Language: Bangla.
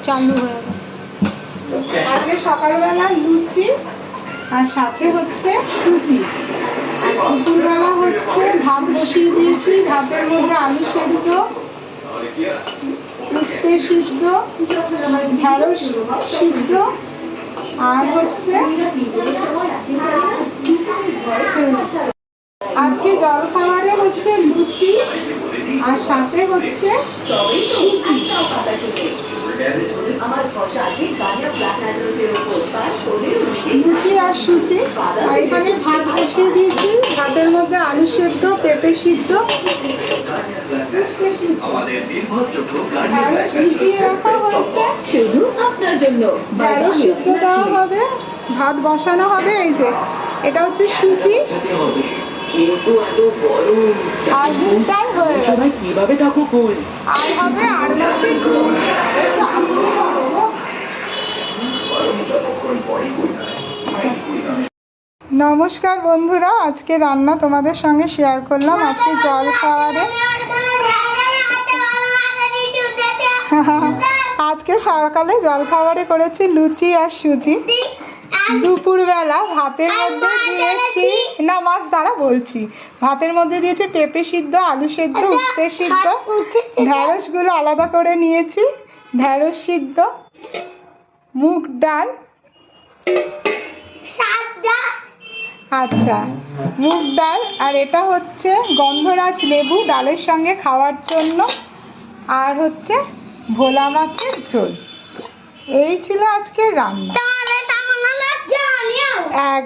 চালু হয়ে গেল। আজকে সকালবেলা লুচি আর সাথে হচ্ছে সুজি, আর দুপুরবেলা হচ্ছে ভাত বসিয়ে দিয়েছি। ভাতের মধ্যে আলু সেদ্ধ, উচ্ছে সিদ্ধ, ঢেঁড়স সিদ্ধ, আর হচ্ছে আজকে জলখাবারে হচ্ছে লুচি আর সাথে হচ্ছে সুজি। লুচি আর সুজি, আর এখানে ভাত বসিয়ে দিয়েছি। ভাতের মধ্যে আলু সেদ্ধ, পেঁপে সিদ্ধ, ঢেঁড়স ভিজিয়ে রাখা হয়েছে, শুধু আপনার জন্য ঢেঁড়স সিদ্ধ দেওয়া হবে, ভাত বসানো হবে। এই যে এটা হচ্ছে সুজি আর মুগ ডাল হয়ে গেল। কিভাবে থাকো ফুল আর হবে আর মাছের ঝোল। নমস্কার বন্ধুরা, আজকে রান্না তোমাদের সঙ্গে শেয়ার করলাম। আজকে জলখাবারে আজকে সকালে জলখাবারে করেছি লুচি আর সুজি। দুপুরবেলা ভাতের মধ্যে দিয়েছি, না মাছ দ্বারা বলছি, ভাতের মধ্যে দিয়েছি পেঁপে সিদ্ধ, আলু সেদ্ধ, উচ্ছে সিদ্ধ, ঢেঁড়সগুলো আলাদা করে নিয়েছি, ঢেঁড়স সিদ্ধ, মুগ ডাল, আচ্ছা মুগ ডাল, আর এটা হচ্ছে গন্ধরাজ লেবু ডালের সঙ্গে খাওয়ার জন্য, আর হচ্ছে ভোলা মাছের ঝোল। এই ছিল আজকে রান্না। এক